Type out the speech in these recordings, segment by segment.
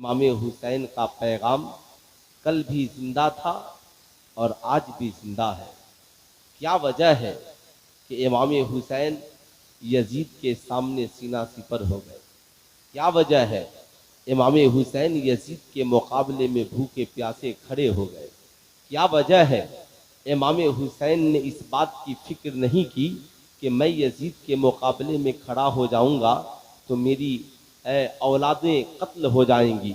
इमाम हुसैन का पैगाम कल भी जिंदा था और आज भी जिंदा है। क्या वजह है कि इमाम हुसैन यजीद के सामने सीना सिपर हो गए? क्या वजह है इमाम हुसैन यजीद के मुकाबले में भूखे प्यासे खड़े हो गए? क्या वजह है इमाम हुसैन ने इस बात की फिक्र नहीं की कि मैं यजीद के मुकाबले में खड़ा हो जाऊंगा तो मेरी औलादें कत्ल हो जाएंगी?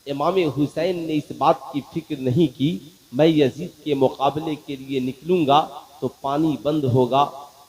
इमाम हुसैन ने इस बात की फिक्र नहीं की मैं यजीद के मुकाबले के लिए निकलूंगा तो पानी बंद होगा,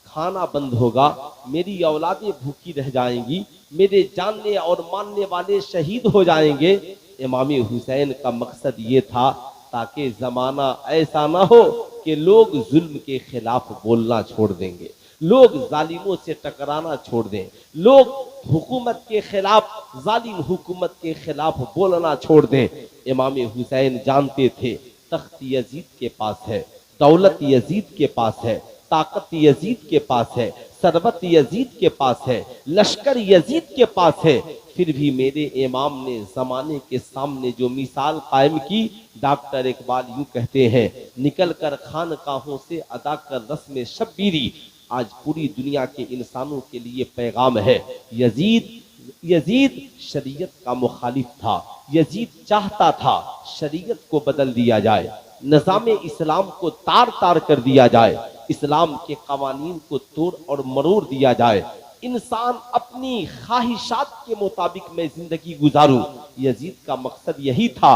खाना बंद होगा, मेरी औलादें भूखी रह जाएंगी, मेरे जानने और मानने वाले शहीद हो जाएंगे। इमाम हुसैन का मकसद ये था ताकि ज़माना ऐसा ना हो कि लोग जुल्म के खिलाफ बोलना छोड़ देंगे, लोग जालिमों से टकराना छोड़ दें, लोग हुकूमत के खिलाफ, जालिम हुकूमत के खिलाफ बोलना छोड़ दें। इमाम हुसैन जानते थे तख्त यजीद के पास है, दौलत यजीद के पास है, ताकत यजीद के पास है, सरबत यजीद के पास है, लश्कर यजीद के पास है। फिर भी मेरे इमाम ने जमाने के सामने जो मिसाल कायम की, डॉक्टर इकबाल यूं कहते हैं, निकल कर खानकाहों से अदा कर रस्म शब्बीरी। आज पूरी दुनिया के इंसानों के लिए पैगाम है, यजीद शरीयत का मुखालिफ था, यजीद चाहता था शरीयत को बदल दिया जाए, निज़ाम इस्लाम को तार तार कर दिया जाए, इस्लाम के कवानीन को तोड़ और मरोड़ दिया जाए, इंसान अपनी ख्वाहिशात के मुताबिक मैं जिंदगी गुजारूं। यजीद का मकसद यही था।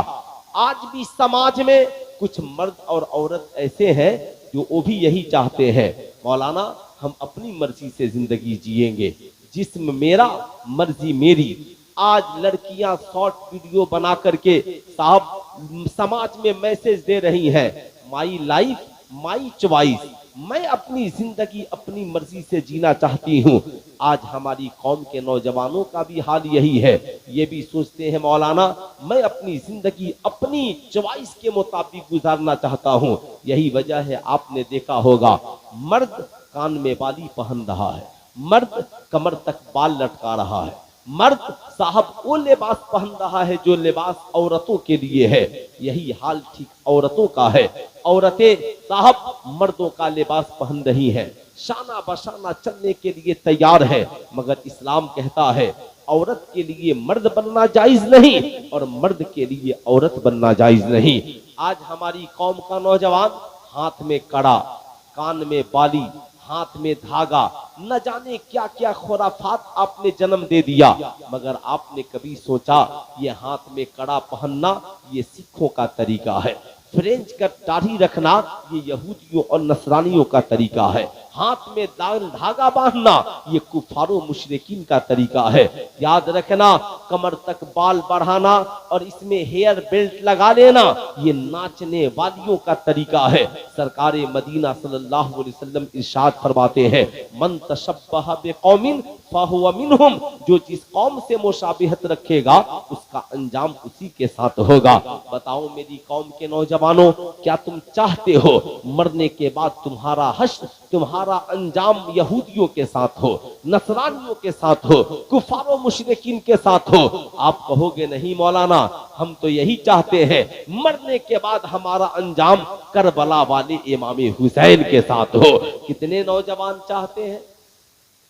आज भी समाज में कुछ मर्द और औरत ऐसे हैं जो वो भी यही चाहते हैं, मौलाना हम अपनी मर्जी से जिंदगी जिएंगे, जिस्म मेरा मर्जी मेरी। आज लड़कियां शॉर्ट वीडियो बना करके साहब समाज में मैसेज दे रही हैं, माई लाइफ माई चॉइस, मैं अपनी जिंदगी अपनी मर्जी से जीना चाहती हूँ। आज हमारी कौम के नौजवानों का भी हाल यही है, ये भी सोचते हैं मौलाना मैं अपनी जिंदगी अपनी चॉइस के मुताबिक गुजारना चाहता हूँ। यही वजह है आपने देखा होगा मर्द कान में बाली पहन रहा है, मर्द कमर तक बाल लटका रहा है, मर्द साहब वो लिबास पहन रहा है जो लिबास औरतों के लिए है। यही हाल ठीक औरतों का है, औरतें साहब मर्दों का लिबास पहन रही हैं, शाना बशाना चलने के लिए तैयार है, मगर इस्लाम कहता है औरत के लिए मर्द बनना जायज नहीं और मर्द के लिए औरत बनना जायज नहीं। आज हमारी कौम का नौजवान हाथ में कड़ा, कान में बाली, हाथ में धागा, न जाने क्या क्या खुराफात आपने जन्म दे दिया, मगर आपने कभी सोचा ये हाथ में कड़ा पहनना ये सिखों का तरीका है, फ्रेंच का दाढ़ी रखना ये यहूदियों और नसरानियों का तरीका है, हाथ में धागा बांधना ये कुफारों मुशरिकीन का तरीका है। याद रखना कमर तक बाल बढ़ाना और इसमें हेयर बेल्ट लगा लेना ये नाचने वालियों का तरीका है। सरकारे मदीना सल्लल्लाहु अलैहि वसल्लम इरशाद फरमाते हैं, मन तशब्बह बिकौमिन फहुवा मिनहुम, जो जिस कौम से मुशाबिहत रखेगा उसका अंजाम उसी के साथ होगा। बताओ मेरी कौम के नौजवानों, क्या तुम चाहते हो मरने के बाद तुम्हारा हश्र, तुम्हारा अंजाम यहूदियों के साथ हो, नसरानियों के साथ हो, कुफारों मुशरिकीन के साथ हो? आप कहोगे नहीं मौलाना हम तो यही चाहते हैं मरने के बाद हमारा अंजाम करबला वाले इमाम हुसैन के साथ हो। कितने नौजवान चाहते हैं?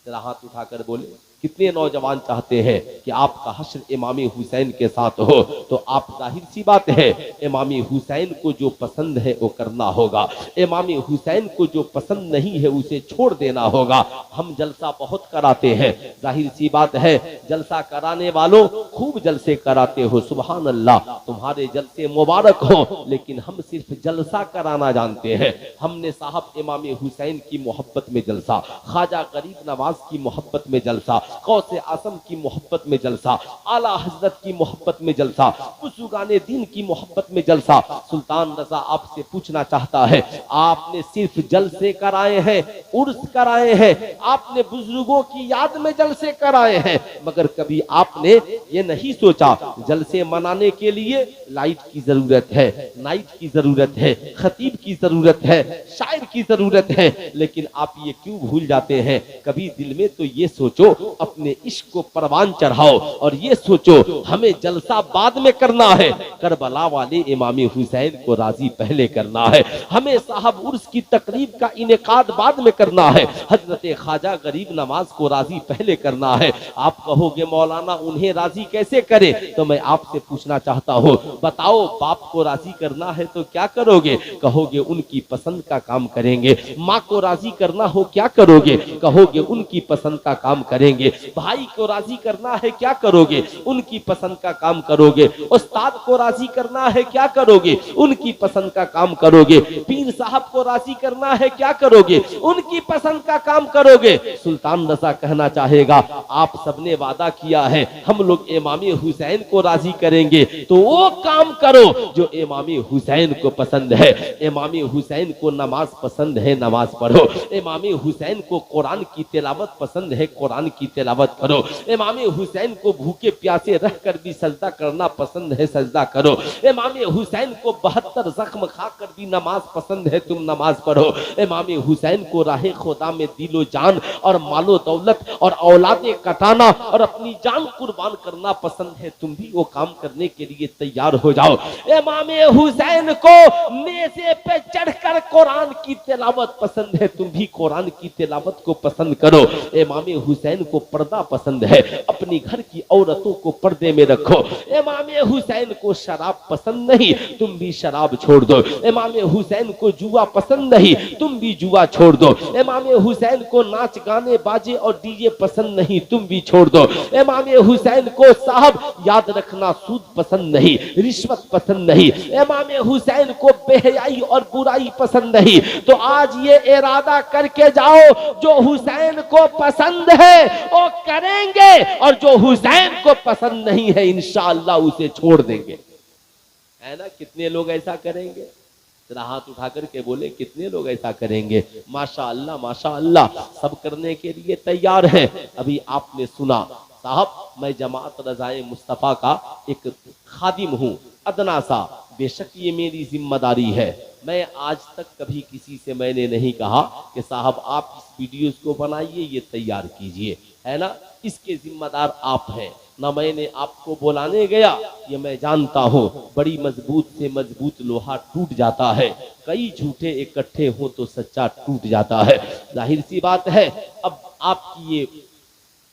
जरा हाथ उठाकर बोले, कितने नौजवान चाहते हैं कि आपका हश्र इमाम हुसैन के साथ हो? तो आप जाहिर सी बात है इमाम हुसैन को जो पसंद है वो करना होगा, इमाम हुसैन को जो पसंद नहीं है उसे छोड़ देना होगा। हम जलसा बहुत कराते हैं, जाहिर सी बात है जलसा कराने वालों खूब जलसे कराते हो, सुभान अल्लाह तुम्हारे जलसे मुबारक हो, लेकिन हम सिर्फ जलसा कराना जानते हैं। हमने साहब इमाम हुसैन की मोहब्बत में जलसा, ख्वाजा गरीब नवाज की मोहब्बत में जलसा, गौसे आसम की मोहब्बत में जलसा, आला हजरत की मोहब्बत में जलसा, बुजुर्गाने दीन की मोहब्बत में जलसा। सुल्तान रजा आपसे पूछना चाहता है, आपने सिर्फ जलसे कराए हैं, उर्स कराए हैं, आपने बुजुर्गों की याद में जलसे कराए हैं, मगर कभी आपने ये नहीं सोचा जलसे मनाने के लिए लाइट की जरूरत है, नाइट की जरूरत है, खतीब की जरूरत है, शायर की जरूरत है। लेकिन आप ये क्यों भूल जाते हैं? कभी दिल में तो ये सोचो अपने इश्क को परवान चढ़ाओ और ये सोचो हमें जलसा बाद में करना है, करबला वाले इमाम हुसैन को राजी पहले करना है। हमें साहब उर्स की तकरीब का इनेकाद बाद में करना है, हजरत ख्वाजा गरीब नवाज को राजी पहले करना है। आप कहोगे मौलाना उन्हें राजी कैसे करे, तो मैं आपसे पूछना चाहता हूँ, बताओ बाप को राजी करना है तो क्या करोगे? कहोगे उनकी पसंद का काम करेंगे। माँ को राजी करना हो क्या करोगे? कहोगे उनकी पसंद का काम करेंगे। भाई को राजी करना है क्या करोगे? उनकी पसंद का काम करोगे। उस्ताद को राजी करना है क्या करोगे? उनकी पसंद का काम करोगे। पीर साहब को राजी करना है क्या करोगे? उनकी पसंद का काम करोगे। सुल्तान रजा कहना चाहेगा आप सबने वादा किया है हम लोग इमाम हुसैन को राजी करेंगे, तो वो काम करो जो इमाम हुसैन को पसंद है। इमाम हुसैन को नमाज पसंद है, नमाज पढ़ो। इमाम हुसैन को कुरान की तिलावत पसंद है, कुरान की तिलावत करो। इमाम हुसैन को भूखे प्यासे रहकर भी सजदा करना पसंद है, सजदा करो। इमाम हुसैन को 72 जख्म खाकर भी नमाज पसंद है, तुम नमाज पढ़ो। इमाम हुसैन को राहे खुदा में दिलो जान और मालो दौलत और औलादे कटाना और अपनी जान कुर्बान करना पसंद है, तुम भी वो काम करने के लिए तैयार हो जाओ। इमाम हुसैन को नेज़े पे चढ़कर कुरान की तिलावत पसंद है, तुम भी कुरान की तिलावत को पसंद करो। इमाम हुसैन को पर्दा पसंद है, अपनी घर की औरतों को पर्दे में रखो। इमाम हुसैन को शराब पसंद नहीं, तुम भी शराब छोड़ दो। इमाम हुसैन को जुआ पसंद नहीं, तुम भी जुआ छोड़ दो। इमाम हुसैन को नाच गाने बाजे और डीजे पसंद नहीं, तुम भी छोड़ दो। इमाम हुसैन को साहब याद रखना सूद पसंद नहीं, रिश्वत पसंद नहीं। इमाम हुसैन को बेहयाई और बुराई पसंद नहीं। तो आज ये इरादा करके जाओ जो हुसैन को पसंद है वो करेंगे और जो हुसैन को पसंद नहीं है इंशाअल्लाह उसे छोड़ देंगे। है ना? कितने लोग ऐसा करेंगे? जरा हाथ उठा करके बोले कितने लोग ऐसा करेंगे? माशाअल्लाह माशाअल्लाह, सब करने के लिए तैयार हैं। अभी आपने सुना साहब मैं जमात रजाए मुस्तफ़ा का एक खादिम हूँ, अदना सा। बेशक ये मेरी जिम्मेदारी है। मैं आज तक कभी किसी से मैंने नहीं कहा कि साहब आप इस वीडियोस को बनाइए, ये तैयार कीजिए, है ना? इसके जिम्मेदार आप हैं ना। मैंने आपको बुलाने गया, ये मैं जानता हूँ बड़ी मजबूत से मजबूत लोहा टूट जाता है, कई झूठे इकट्ठे हो तो सच्चा टूट जाता है। जाहिर सी बात है अब आपकी ये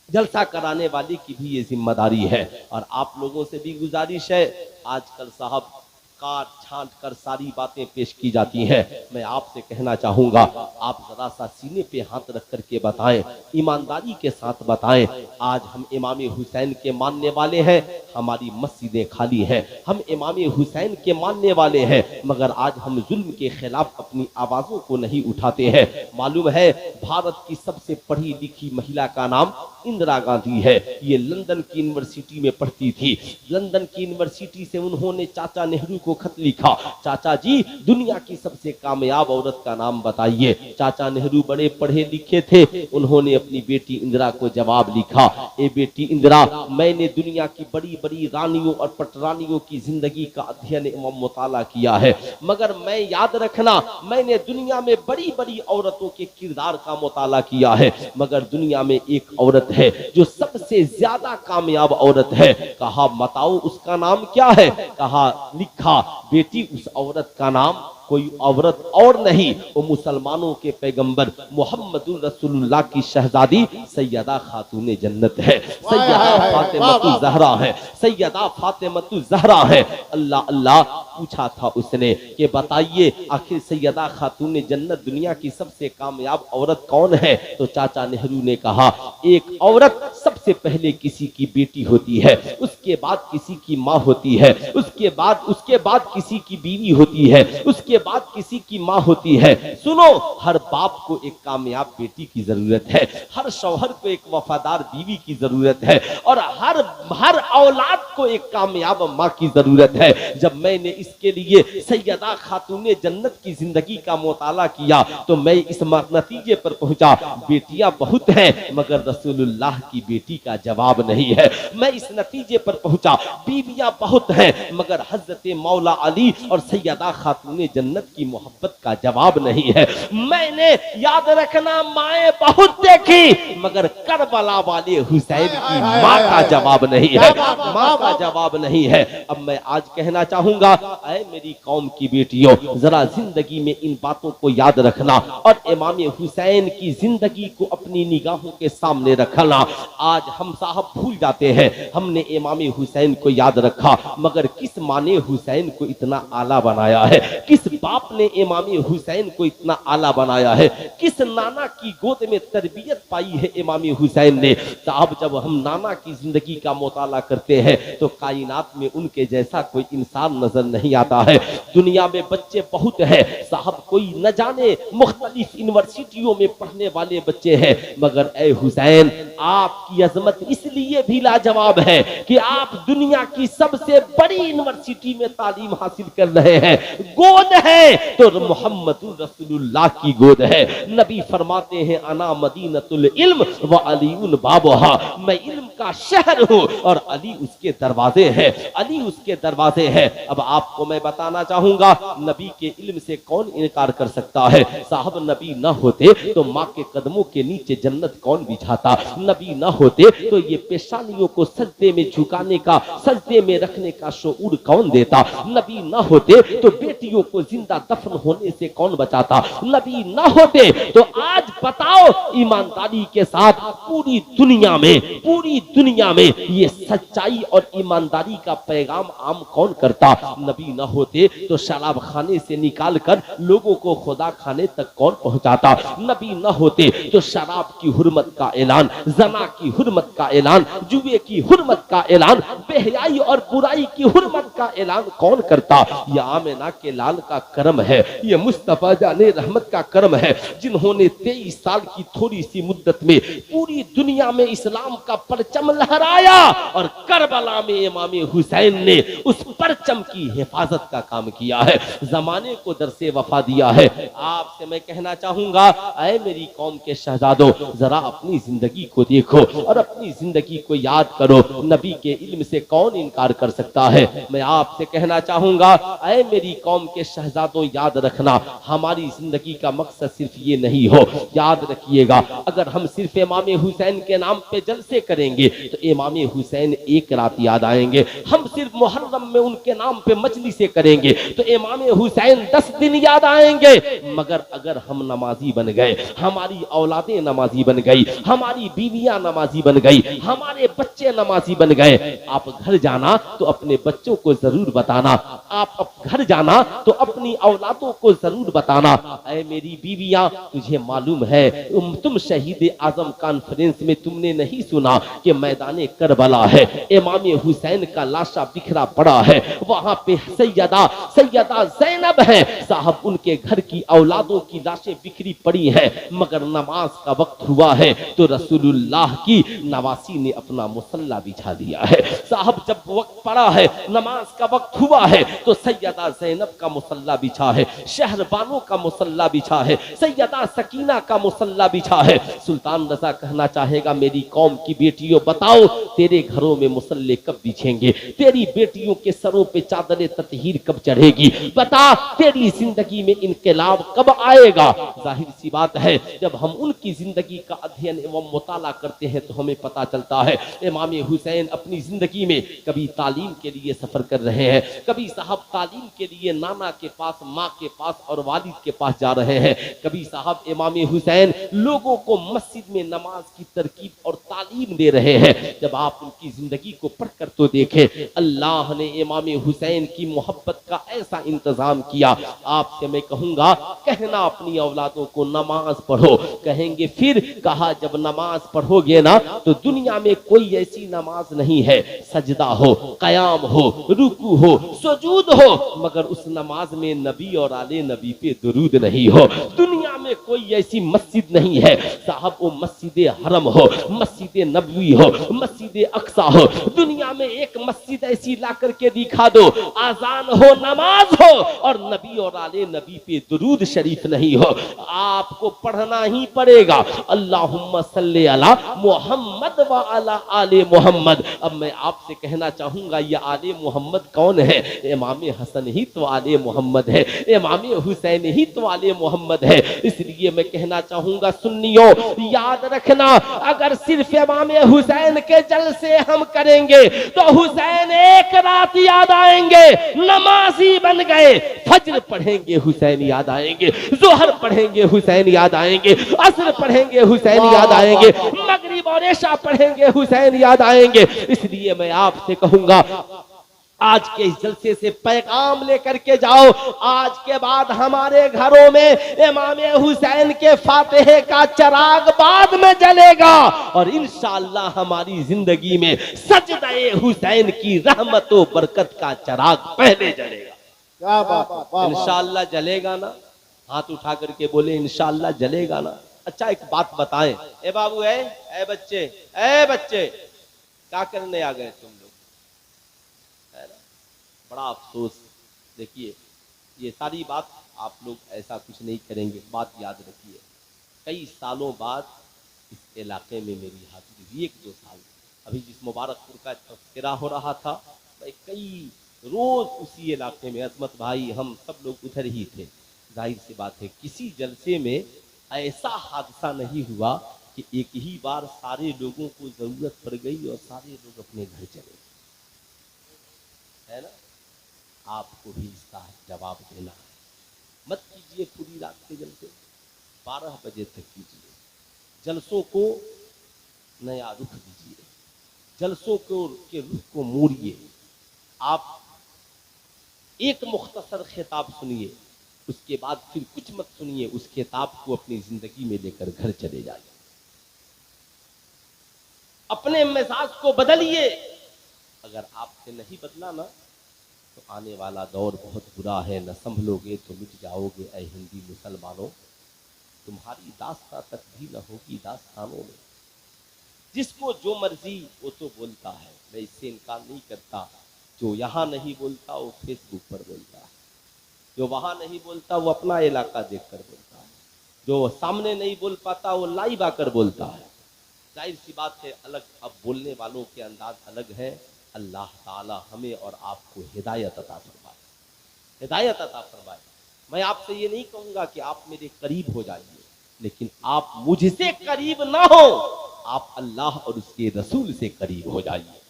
जलसा कराने वाले की भी ये जिम्मेदारी है और आप लोगों से भी गुजारिश है। आजकल साहब काट छांट कर सारी बातें पेश की जाती हैं। मैं आपसे कहना चाहूंगा आप जरा सा सीने पे हाथ रख करके बताएं, ईमानदारी के साथ बताएं। आज हम इमाम हुसैन के मानने वाले हैं, हमारी मस्जिदें खाली हैं। हम इमाम हुसैन के मानने वाले हैं मगर आज हम जुल्म के खिलाफ अपनी आवाजों को नहीं उठाते हैं। मालूम है भारत की सबसे पढ़ी लिखी महिला का नाम इंदिरा गांधी है। ये लंदन की यूनिवर्सिटी में पढ़ती थी। लंदन की यूनिवर्सिटी से उन्होंने चाचा नेहरू को खत लिखा, चाचा जी दुनिया की सबसे कामयाब औरत का नाम बताइए। चाचा नेहरू बड़े पढ़े लिखे थे, उन्होंने अपनी बेटी इंदिरा को जवाब लिखा, ए बेटी इंदिरा मैंने दुनिया की बड़ी बड़ी रानियों और पटरानियों की जिंदगी का अध्ययन एवं मुताला किया है, मगर मैं याद रखना मैंने दुनिया में बड़ी बड़ी औरतों के किरदार का मुताला किया है, मगर दुनिया में एक औरत है जो सबसे ज्यादा कामयाब औरत है। कहा बताओ उसका नाम क्या है? कहा लिखा बेटी उस औरत का नाम कोई औरत और नहीं, वो मुसलमानों के पैगंबर मोहम्मदुर रसूलुल्लाह की शहजादी सैयदा खातून जन्नत है, सैयदा फातिमतु ज़हरा है, सैयदा फातिमतु ज़हरा है। अल्लाह अल्लाह पूछा था उसने कि बताइए आखिर सैयदा खातून जन्नत दुनिया की सबसे कामयाब औरत कौन है? तो चाचा नेहरू ने कहा एक औरत सबसे पहले किसी की बेटी होती है, उसके बाद किसी की माँ होती है, उसके बाद किसी की बीवी होती है, उसके बाद किसी की माँ होती है। सुनो हर बाप को एक कामयाब बेटी की जरूरत है, हर शौहर को एक वफादार बीवी की जरूरत है और हर औलाद को एक कामयाब माँ की जरूरत है। जब मैंने इसके लिए सैयदा खातूने जन्नत की जिंदगी का मुताला किया तो मैं इस नतीजे पर पहुंचा, बेटियां बहुत हैं मगर रसूलुल्लाह की बेटी का जवाब नहीं है। मैं इस नतीजे पर पहुंचा, बीवियां बहुत हैं मगर हजरत मौला अली और सैयदा खातूने जन्नत की मोहब्बत का जवाब नहीं है। मैंने याद रखना माएं बहुत देखी मगर करबला वाले हुसैन की मां का जवाब नहीं है, मां का जवाब नहीं है। अब मैं आज कहना चाहूंगा, ऐ मेरी कौम की बेटियों, जरा जिंदगी में इन बातों को याद रखना और इमाम हुसैन की जिंदगी को अपनी निगाहों के सामने रखना। आज हम साहब भूल जाते हैं, हमने इमाम हुसैन को याद रखा मगर किस माँ ने हुसैन को इतना आला बनाया है, किस बाप ने इमाम हुसैन को इतना आला बनाया है, किस नाना की गोद में तरबियत पाई है इमाम हुसैन ने। साहब जब हम नाना की जिंदगी का मुताला करते हैं तो कायनात में उनके जैसा कोई इंसान नजर नहीं आता है। दुनिया में बच्चे बहुत हैं साहब, कोई न जाने मुख्तलिफ यूनिवर्सिटियों में पढ़ने वाले बच्चे हैं मगर ए हुसैन आपकी अजमत इसलिए भी लाजवाब है कि आप दुनिया की सबसे बड़ी यूनिवर्सिटी में तालीम हासिल कर रहे हैं। गोद है तो मोहम्मदुर रसूलुल्लाह की गोद है। नबी फरमाते हैं अना मदीनतुल इल्म व अलीउन बाबुहा, मैं इल्म का शहर हूं और अली उसके दरवाजे हैं, अली उसके दरवाजे हैं। अब आपको मैं बताना चाहूंगा, नबी के इल्म से कौन इनकार कर सकता है। साहब नबी न होते तो माँ के कदमों के नीचे जन्नत कौन बिछाता, नबी न होते तो ये पेशानियों को सजदे में झुकाने का, सजदे में रखने का शऊर कौन देता, नबी न होते तो बेटियों को जिंदा दफन होने से कौन बचाता, नबी न होते तो आज बताओ ईमानदारी के साथ पूरी दुनिया में ये सच्चाई और ईमानदारी का पैगाम आम कौन करता। नबी न होते तो शराब खाने से निकाल कर लोगों को खुदा खाने तक कौन पहुंचाता, नबी न होते तो शराब की हुर्मत का ऐलान, जना की हुर्मत का ऐलान, जुए की हुर्मत का ऐलान, बेहयाई और बुराई की हुर्मत का ऐलान कौन करता। यह आमिना के लाल का करम है, यह मुस्तफा जाने रहमत का करम है जिन्होंने 23 साल की थोड़ी सी मुद्दत में पूरी दुनिया में इस्लाम का परचम लहराया और करबला में इमाम हुसैन ने उस परचम की हिफाजत का काम किया है, जमाने को दरसे वफा दिया है। आपसे मैं कहना चाहूंगा, ऐ मेरी कौम के शहजादों, जरा अपनी जिंदगी को देखो और अपनी जिंदगी को याद करो। नबी के इल्म से कौन इनकार कर सकता है। मैं आपसे कहना चाहूंगा, ऐ मेरी कौम के शहजादों, याद रखना हमारी जिंदगी का मकसद सिर्फ ये नहीं हो। याद रखिएगा, अगर हम सिर्फ इमाम हुसैन के नाम पे जलसे करेंगे तो इमाम हुसैन एक रात याद आएंगे। हम सिर्फ मुहर्रम में उनके नाम पे मजलिसें करेंगे तो इमाम हुसैन 10 दिन याद आएंगे। मगर अगर हम नमाजी बन गए, हमारी औलादें नमाजी बन गई, हमारी बीवियां नमाजी बन गई, हमारे बच्चे नमाजी बन गए, आप घर जाना तो अपने बच्चों को जरूर बताना, आप घर जाना तो अपनी औलादों को जरूर बताना, ऐ मेरी बीवियां तुझे मालूम है तुम शहीद आजम कॉन्फ्रेंस में तुमने नहीं सुना कि मैदान करबला है, इमाम हुसैन का लाशा बिखरा पड़ा है, वहां पे सैयदा ज़ैनब है साहब, उनके घर की औलादों की लाशें बिखरी पड़ी हैं मगर नमाज का वक्त हुआ है तो रसूलुल्लाह की नवासी ने अपना मुसल्ला बिछा दिया है साहब। जब वक्त पड़ा है, नमाज का वक्त हुआ है तो सैयदा ज़ैनब का मुसल्ला बिछा है, शहरबानों का मुसल्ला बिछा है, सैयदा सकीना का मुसल्ला बिछा है। सुल्तान रजा कहना चाहेगा, मेरी कौम की बेटियों बताओ तेरे घरों में मुसल्ले कब बिछेंगे, तेरी बेटियों के सरों पे चादर ततहीर कब चढ़ेगी, बता तेरी जिंदगी में इनकलाब कब आएगा। जाहिर सी बात है, जब हम उनकी जिंदगी का अध्ययन एवं मुताला करते हैं तो हमें पता चलता है इमाम हुसैन अपनी जिंदगी में कभी तालीम के लिए सफर कर रहे हैं, कभी साहब तालीम के लिए नाना के पास, माँ के पास और वालिद के पास जा रहे हैं, कभी साहब इमाम हुसैन लोगों को मस्जिद में नमाज की तरकीब और तालीम दे रहे हैं। जब आप उनकी जिंदगी को पढ़कर तो देखें, अल्लाह ने इमाम हुसैन की मोहब्बत का ऐसा इंतजाम किया। आपसे मैं कहूंगा, कहना अपनी औलादों को नमाज पढ़ो, कहेंगे फिर कहा जब नमाज पढ़ोगे ना तो दुनिया में कोई ऐसी नमाज नहीं है, सजदा हो, कयाम हो, रुकू हो, सुजूद हो, मगर उस नमाज में नबी और आले नबी पे दुरूद नहीं हो। दुनिया में कोई ऐसी मस्जिद नहीं है साहब, वो मस्जिद हरम हो, मस्जिद नबवी हो, मस्जिद मस्जिद अक्सा हो, दुनिया में एक मस्जिद ऐसी ला करके दिखा दो, आजान हो, नमाज हो और नबी और आले नबी पे दुरूद शरीफ नहीं हो, आपको पढ़ना ही पड़ेगा अल्लाहुम्मा सल्ली अला मोहम्मद व अला आले मोहम्मद। अब मैं आपसे कहना चाहूंगा ये आले मोहम्मद कौन है? इमाम हसन ही तो आले मोहम्मद है, इमाम हुसैन ही तो आले मोहम्मद है। इसलिए मैं कहना चाहूंगा सुन्नियों, याद रखना, अगर सिर्फ इमाम हुसैन के जलसे हम करेंगे तो हुसैन एक रात याद आएंगे, नमाजी बन गए, फज्र पढ़ेंगे हुसैन याद आएंगे, जोहर पढ़ेंगे हुसैन याद आएंगे, असर पढ़ेंगे हुसैन याद आएंगे, मगरिब और इशा पढ़ेंगे हुसैन याद आएंगे। इसलिए मैं आपसे कहूंगा आज के इस जलसे से पैगाम लेकर के जाओ, आज के बाद हमारे घरों में इमाम हुसैन के फातिहे का चिराग बाद में जलेगा और इंशाअल्लाह हमारी जिंदगी में सजदे हुसैन की रहमत व बरकत का चिराग पहले जलेगा। क्या बात है, इंशाअल्लाह जलेगा ना? हाथ उठा करके बोले इंशाअल्लाह जलेगा ना? अच्छा एक बात बताएं, ए बाबू ए बच्चे, ए बच्चे क्या करने आ गए तुम लोग? है ना, बड़ा अफसोस। देखिए ये सारी बात आप लोग ऐसा कुछ नहीं करेंगे, बात याद रखिए, कई सालों बाद इस इलाके में मेरी हाजिरी हुई, 1-2 साल। अभी जिस मुबारकपुर का तस्करा हो रहा था, मैं कई रोज उसी इलाके में, अजमत भाई हम सब लोग उधर ही थे। जाहिर सी बात है किसी जलसे में ऐसा हादसा नहीं हुआ कि एक ही बार सारे लोगों को जरूरत पड़ गई और सारे लोग अपने घर चले गए, है ना? आपको भी इसका जवाब देना है। मत कीजिए पूरी रात के जलसे, 12 बजे तक कीजिए, जलसों को नया रुख दीजिए, जलसों को के रुख को मोड़िए। आप एक मुख्तसर खिताब सुनिए, उसके बाद फिर कुछ मत सुनिए, उस खिताब को अपनी जिंदगी में लेकर घर चले जाइए, अपने मिजाज को बदलिए। अगर आपसे नहीं बदला ना तो आने वाला दौर बहुत बुरा है, न संभलोगे तो मिट जाओगे ऐ हिंदी मुसलमानों, तुम्हारी दास्तां तक भी न होगी दास्तानों में। जिसको जो मर्जी वो तो बोलता है, मैं इससे इनकार नहीं करता। जो यहाँ नहीं बोलता वो फेसबुक पर बोलता है, जो वहाँ नहीं बोलता वो अपना इलाका देखकर बोलता है, जो सामने नहीं बोल पाता वो लाइव आकर बोलता है। जाहिर सी बात है, अलग अब बोलने वालों के अंदाज अलग है। अल्लाह ताला हमें और आपको हिदायत अता फरमाए, हिदायत अता फरमाए। मैं आपसे ये नहीं कहूँगा कि आप मेरे करीब हो जाइए, लेकिन आप मुझसे करीब ना हो, आप अल्लाह और उसके रसूल से करीब हो जाइए,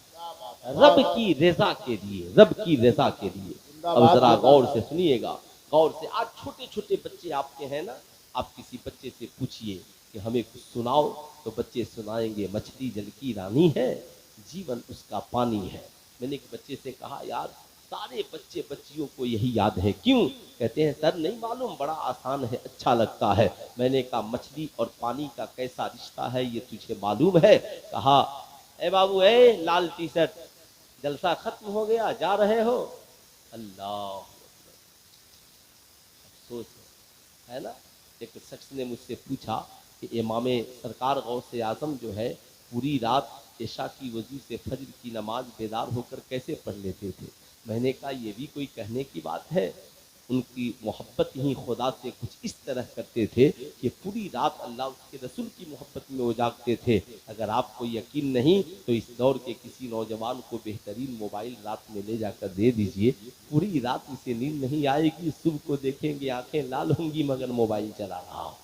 रब की रज़ा के लिए, रब की रज़ा के लिए। अब जरा गौर से सुनिएगा, गौर से। आज छोटे छोटे बच्चे आपके हैं ना, आप किसी बच्चे से पूछिए कि हमें कुछ सुनाओ, तो बच्चे सुनाएंगे मछली जल की रानी है, जीवन उसका पानी है। मैंने एक बच्चे से कहा यार सारे बच्चे बच्चियों को यही याद है, क्यों? कहते हैं सर नहीं मालूम, बड़ा आसान है, अच्छा लगता है। मैंने कहा मछली और पानी का कैसा रिश्ता है ये तुझे मालूम है? कहा ए बाबू ए लाल टी शर्ट, जलसा खत्म हो गया, जा रहे हो? अल्लाह अफसोस है ना। एक शख्स ने मुझसे पूछा कि इमाम सरकार गौसे आजम जो है पूरी रात इशा की वजू से फजर की नमाज बेदार होकर कैसे पढ़ लेते थे? मैंने कहा ये भी कोई कहने की बात है? उनकी मोहब्बत ही खुदा से कुछ इस तरह करते थे कि पूरी रात अल्लाह उसके रसूल की मोहब्बत में वो जागते थे। अगर आपको यकीन नहीं तो इस दौर के किसी नौजवान को बेहतरीन मोबाइल रात में ले जाकर दे दीजिए, पूरी रात इसे नींद नहीं आएगी, सुबह को देखेंगे आंखें लाल होंगी मगर मोबाइल चला रहा हो।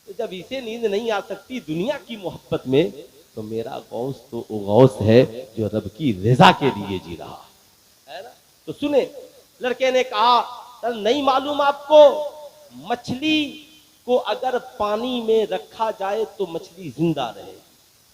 तो जब इसे नींद नहीं आ सकती दुनिया की मोहब्बत में, तो मेरा गौस तो वो गौस है जो रब की रज़ा के लिए जी रहा है ना। तो सुने, लड़के ने कहा सर नहीं मालूम आपको, मछली को अगर पानी में रखा जाए तो मछली जिंदा रहेगी।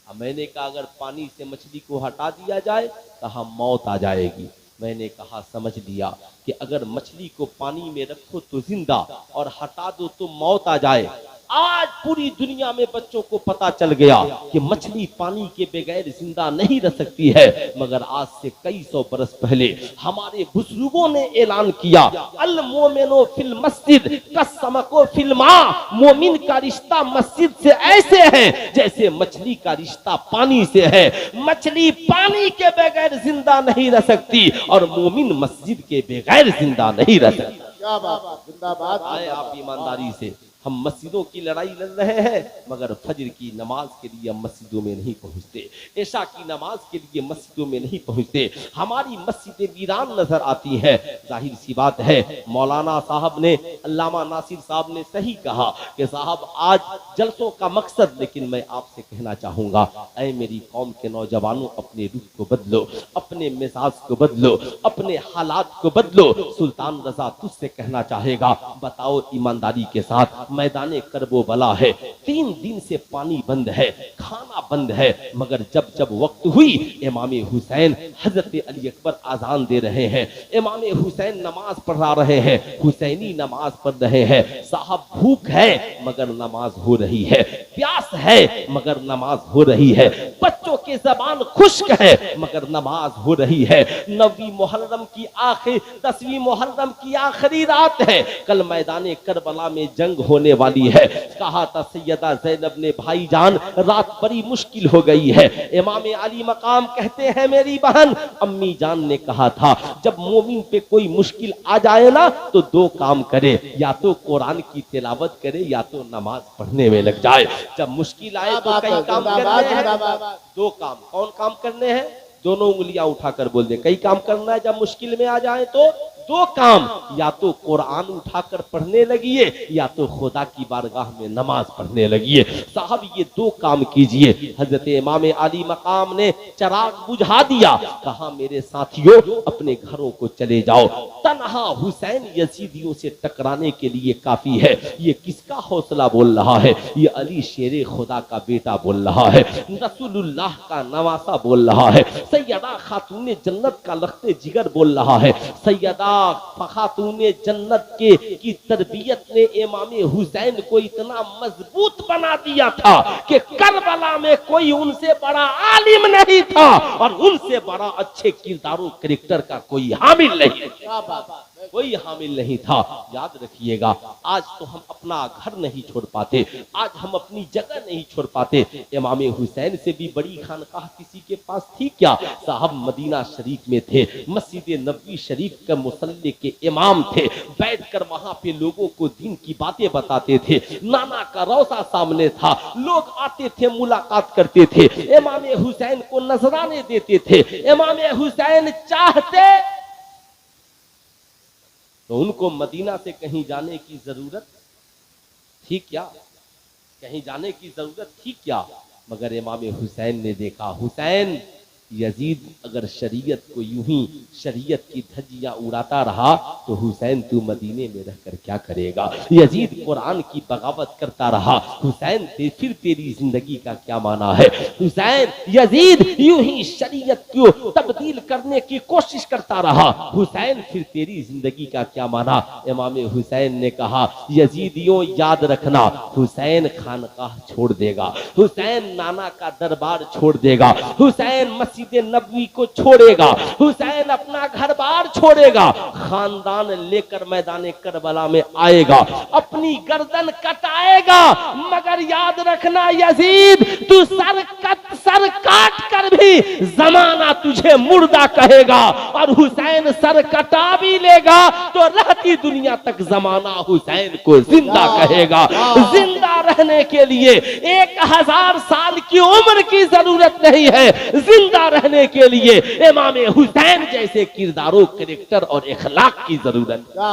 अब मैंने कहा अगर पानी से मछली को हटा दिया जाए कहा मौत आ जाएगी। मैंने कहा समझ लिया कि अगर मछली को पानी में रखो तो जिंदा और हटा दो तो मौत आ जाए। आज पूरी दुनिया में बच्चों को पता चल गया कि मछली पानी के बगैर जिंदा नहीं रह सकती है, मगर आज से कई सौ बरस पहले हमारे बुजुर्गों ने ऐलान किया, अल मोमिनो फिल मस्जिद कसमको फिल माँ, मोमिन का रिश्ता मस्जिद से ऐसे है जैसे मछली का रिश्ता पानी से है। मछली पानी के बगैर जिंदा नहीं रह सकती और मोमिन मस्जिद के बगैर जिंदा नहीं रह सकता। क्या बात, जिंदाबाद। आए आप ईमानदारी से, हम मस्जिदों की लड़ाई लड़ रहे हैं मगर फजर की नमाज के लिए हम मस्जिदों में नहीं पहुंचते, ऐशा की नमाज के लिए मस्जिदों में नहीं पहुंचते, हमारी मस्जिदें वीरान नजर आती हैं। जाहिर सी बात है, मौलाना साहब ने, अल्लामा नासिर साहब ने सही कहा कि साहब आज जलसों का मकसद, लेकिन मैं आपसे कहना चाहूंगा, ऐ मेरी कौम के नौजवानों, अपने रुख को बदलो, अपने मिजाज को बदलो, अपने हालात को बदलो। सुल्तान रजा तुझसे कहना चाहेगा, बताओ ईमानदारी के साथ, मैदाने करबो बला है, 3 दिन से पानी बंद है, खाना बंद है, मगर जब जब वक्त हुई, इमाम हुसैन हजरत अली अकबर आजान दे रहे हैं, इमाम हुसैन नमाज पढ़ा रहे हैं, हुसैनी नमाज पढ़ रहे हैं। साहब भूख है मगर नमाज हो रही है, प्यास है मगर नमाज हो रही है, बच्चों के जबान खुश्क है मगर नमाज हो रही है। 9वीं मुहर्रम की आखिर 10वीं मुहर्रम की आखिरी रात है, कल मैदाने करबला में जंग होने वाली है। कहा था सैयदा ज़ैनब ने, भाईजान रात बड़ी मुश्किल हो गई है। इमाम अली मकाम कहते हैं, मेरी बहन अम्मी जान ने कहा था, जब मोमिन पे कोई मुश्किल आ जाए ना तो 2 काम करे, या तो कुरान की तिलावत करे या तो नमाज पढ़ने में लग जाए। जब मुश्किल आए तो कई काम करने हैं, 2 काम। कौन काम करने हैं? दोनों उंगलियां उठाकर बोल दे, कई काम करना है। जब मुश्किल में आ जाए तो 2 काम, या तो कुरान उठाकर पढ़ने लगिए या तो खुदा की बारगाह में नमाज पढ़ने लगिए। साहब ये 2 काम कीजिए। हजरत इमाम अली मकाम ने चराग बुझा दिया, कहा मेरे साथियों अपने घरों को चले जाओ, तन्हा हुसैन यजीदियों से टकराने के लिए काफी है। ये किसका हौसला बोल रहा है? ये अली शेरे खुदा का बेटा बोल रहा है, रसूलुल्लाह का नवासा बोल रहा है, सैयदा खातून जन्नत का लख्ते जिगर बोल रहा है। सैयदा खातूने जन्नत के की तरबियत ने इमाम हुसैन को इतना मजबूत बना दिया था कि करबला में कोई उनसे बड़ा आलिम नहीं था और उनसे बड़ा अच्छे किरदारों कैरेक्टर का कोई हामिल नहीं, कोई हामिल नहीं था। याद रखिएगा, आज तो हम अपना घर नहीं छोड़ पाते, आज हम अपनी जगह नहीं छोड़ पाते। इमाम हुसैन से भी बड़ी खानकाह किसी के पास थी क्या? साहब मदीना शरीफ में थे, मस्जिद नबवी शरीफ के मुसल्ले के इमाम थे, बैठकर वहां पे लोगों को दीन की बातें बताते थे। नाना का रोजा सामने था, लोग आते थे, मुलाकात करते थे, इमाम हुसैन को नजराने देते थे। इमाम हुसैन चाहते तो उनको मदीना से कहीं जाने की जरूरत थी क्या? कहीं जाने की जरूरत थी क्या? मगर इमाम हुसैन ने देखा, हुसैन यजीद अगर शरीयत को यूं ही शरीयत की धज्जियां उड़ाता रहा तो हुसैन तू मदीने में रहकर क्या करेगा? यजीद कुरान की बगावत करता रहा, हुसैन फिर तेरी जिंदगी का क्या माना है? हुसैन यजीद यूं ही शरीयत को तब्दील करने की कोशिश करता रहा, हुसैन फिर तेरी जिंदगी का क्या माना? इमाम हुसैन ने कहा, यजीदियों याद रखना, हुसैन खानकाह छोड़ देगा, हुसैन नाना का दरबार छोड़ देगा, हुसैन मस्जिद नबवी को छोड़ेगा, हुसैन अपना घर बार छोड़ेगा, खानदान लेकर मैदान करबला में आएगा, अपनी गर्दन कटाएगा। मगर याद रखना यजीद, तू सर काट कर भी जमाना तुझे मुर्दा कहेगा, और हुसैन सर कटा भी लेगा तो रहती दुनिया तक जमाना हुसैन को जिंदा कहेगा। जिंदा रहने के लिए 1000 साल की उम्र की जरूरत नहीं है, जिंदा रहने के लिए इमाम हुसैन जैसे किरदारों, कैरेक्टर और इखलाक की जरूरत है,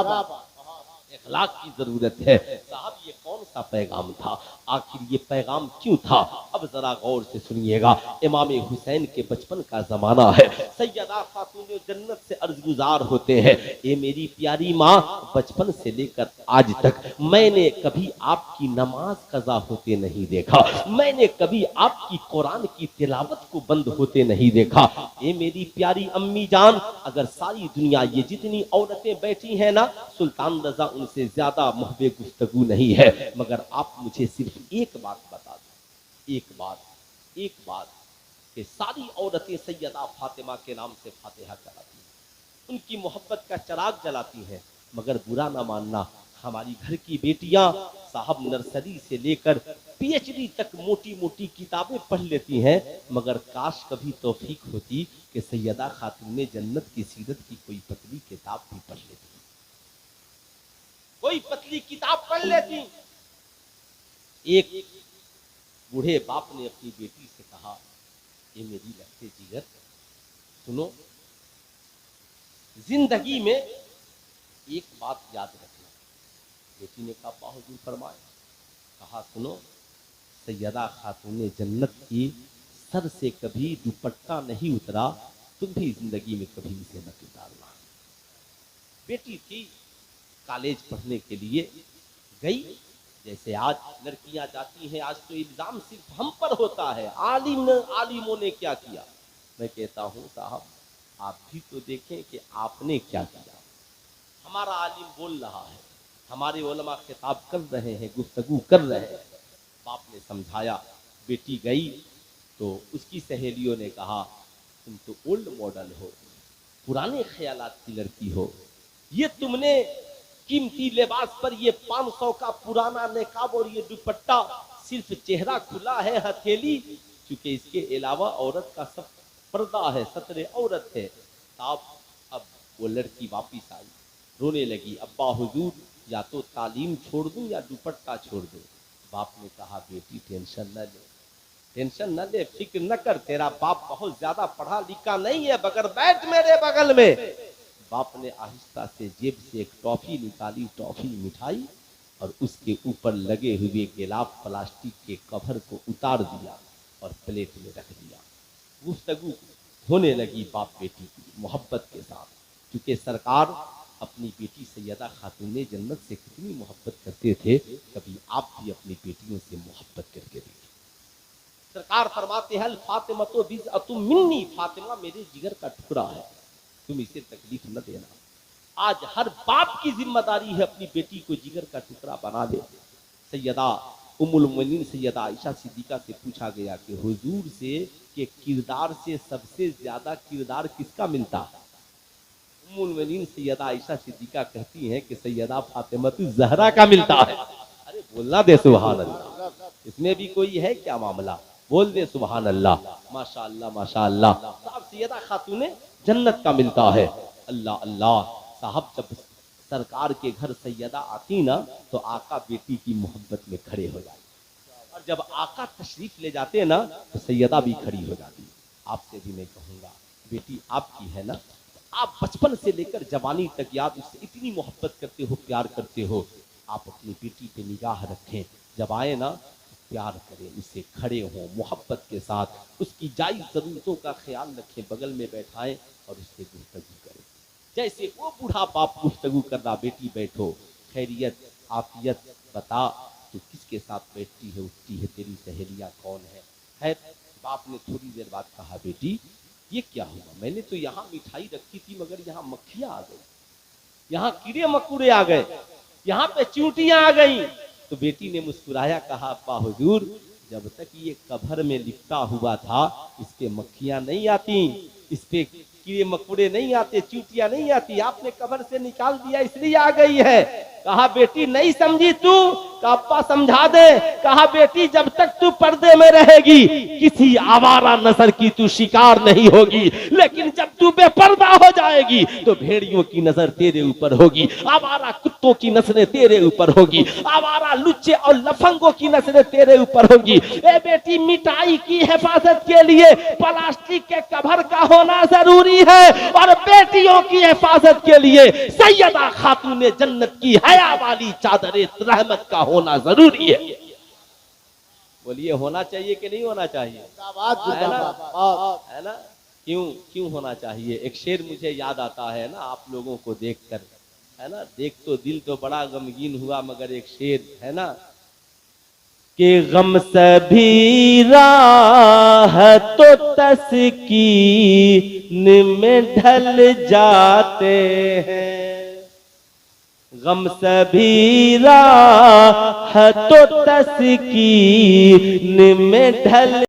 इखलाक की जरूरत है। साहब ये कौन सा पैगाम था? आखिर ये पैगाम क्यों था? अब जरा गौर से सुनिएगा। इमाम हुसैन के बचपन का जमाना है। सैयदा खातून जन्नत से अर्जगुजार होते हैं, ए मेरी प्यारी माँ, बचपन से लेकर आज तक मैंने कभी आपकी नमाज कजा होते नहीं देखा, मैंने कभी आपकी कुरान की तिलावत को बंद होते नहीं देखा। ए मेरी प्यारी अम्मी जान, अगर सारी दुनिया ये जितनी औरतें बैठी हैं ना, सुल्तान रजा उनसे ज्यादा मुहब्बे गुफ्तगू नहीं है, मगर आप मुझे सिर्फ एक बात बता दो, एक बात कि सारी औरतें सैयदा फातिमा के नाम से फातिहा कराती हैं, उनकी मोहब्बत का चिराग जलाती हैं, मगर बुरा ना मानना, हमारी घर की बेटियां साहब नर्सरी से लेकर पीएचडी तक मोटी मोटी किताबें पढ़ लेती हैं, मगर काश कभी तौफीक होती कि सैयदा खातून जन्नत की सीरत की कोई पतली किताब भी पढ़ लेती, कोई पतली किताब पढ़ लेती। एक बूढ़े बाप ने अपनी बेटी से कहा, ये मेरी लहते जिगर सुनो, जिंदगी में एक बात याद रखना। बेटी ने कहा बाहुजूर फरमाए। कहा सुनो, सैयदा खातून जन्नत की सर से कभी दुपट्टा नहीं उतरा, तुम भी जिंदगी में कभी इसे मत उतारना। बेटी थी, कॉलेज पढ़ने के लिए गई, जैसे आज लड़कियां जाती हैं, आज तो इल्जाम सिर्फ हम पर होता है, आलिमों ने क्या किया। मैं कहता हूं साहब, आप भी तो देखें कि आपने क्या किया। हमारा आलिम बोल रहा है, हमारे उलमा खिताब कर रहे हैं, गुफ्तगू कर रहे हैं। बाप ने समझाया, बेटी गई तो उसकी सहेलियों ने कहा तुम तो ओल्ड मॉडल हो, पुराने ख्यालात की लड़की हो, ये तुमने कीमती लिबास पर ये 500 का पुराना निकाब और ये दुपट्टा, सिर्फ चेहरा खुला है, हथेली, क्योंकि इसके अलावा औरत का सब पर्दा है, सतरे औरत है। अब वो लड़की वापिस आई, रोने लगी, अब्बा हुजूर या तो तालीम छोड़ दूं या दुपट्टा छोड़ दूं। बाप ने कहा बेटी टेंशन न ले, टेंशन न ले, फिक्र न कर, तेरा बाप बहुत ज्यादा पढ़ा लिखा नहीं है, बगैर बैठ मेरे बगल में। बाप ने आहिस्ता से जेब से एक टॉफी निकाली, टॉफी मिठाई, और उसके ऊपर लगे हुए गिलाफ प्लास्टिक के कवर को उतार दिया और प्लेट में रख दिया। गुफ्तगू होने लगी बाप बेटी की मोहब्बत के साथ, क्योंकि सरकार अपनी बेटी सैयदा खातून जन्नत से कितनी मोहब्बत करते थे, कभी आप भी अपनी बेटियों से मोहब्बत करके देखिए। सरकार फरमाते हैं फातिमा तो बिज़अतुम मिन्नी, फातिमा मेरे जिगर का टुकड़ा है, तुम इसे तकलीफ न देना। आज हर बाप की जिम्मेदारी है अपनी बेटी को जिगर का टुकड़ा बना दे। सैयदा उम्मुल मोमिनीन सैयदा आयशा सिद्दीका से पूछा गया कि हुजूर से के किरदार से सबसे ज्यादा किरदार किसका मिलता है? उम्मुल मोमिनीन सैयदा आयशा सिद्दीका कहती हैं कि सैयदा फातिमा ज़हरा का मिलता है। अरे बोलना दे सुभान अल्लाह, इसमें भी कोई है क्या मामला? बोल दे सुभान अल्लाह, माशाअल्लाह माशाअल्लाह। साहब सैयदा खातून जन्नत का मिलता है। अल्लाह अल्लाह। साहब जब सरकार के घर सैयदा आती ना, तो आका बेटी की मोहब्बत में खड़े हो जाते, और जब आका तशरीफ ले जाते ना, तो सैयदा भी खड़ी हो जाती। आपसे भी मैं कहूँगा, बेटी आपकी है ना, आप बचपन से लेकर जवानी तक याद उससे इतनी मोहब्बत करते हो, प्यार करते हो, आप अपनी बेटी पे निगाह रखें, जब आए ना प्यार करें, उससे खड़े हों मोहब्बत के साथ, उसकी जायज़ ज़रूरतों का ख्याल रखें, बगल में बैठाएं और उससे गुफ्तगू करें। जैसे वो बूढ़ा बाप गुफ्तगू कर रहा, बेटी बैठो, खैरियत आफियत बता, तो किसके साथ बैठती है, उठती है, तेरी सहेलियाँ कौन है? खैर बाप ने थोड़ी देर बाद कहा बेटी ये क्या हुआ? मैंने तो यहाँ मिठाई रखी थी, मगर यहाँ मक्खियाँ आ गई, यहाँ कीड़े मकोड़े आ गए, यहाँ पे चींटियां आ गई। तो बेटी ने मुस्कुराया, कहा अब्बा हुजूर जब तक ये कवर में लिपटा हुआ था, इस पे मक्खियां नहीं आती, इस पे कीड़े मकोड़े नहीं आते, चींटियां नहीं आती, आपने कवर से निकाल दिया इसलिए आ गई है। कहा बेटी नहीं समझी तू? कहा अब्बा समझा दे। कहा बेटी जब तक तू पर्दे में रहेगी, किसी आवारा नजर की तू शिकार नहीं होगी, लेकिन जब तू बेपर्दा हो जाएगी तो भेड़ियों की नजर तेरे ऊपर होगी, आवारा कुत्तों की नजरें तेरे ऊपर होगी, आवारा लुच्चे और लफंगों की नजरें तेरे ऊपर होगी। ए बेटी मिठाई की हिफाजत के लिए प्लास्टिक के कवर का होना जरूरी है, और बेटियों की हिफाजत के लिए सैयदा खातून जन्नत की हया वाली चादर रहमत का होना जरूरी है। बोलिए होना चाहिए कि नहीं होना चाहिए? है ना? है ना? क्यों क्यों होना चाहिए? एक शेर मुझे याद आता है ना आप लोगों को देखकर, है ना, देख तो दिल तो बड़ा गमगीन हुआ, मगर एक शेर है ना कि गम सभी राह तो तस्कीन में ढल जाते हैं, गम सभी राह तो तस्कीन में ढल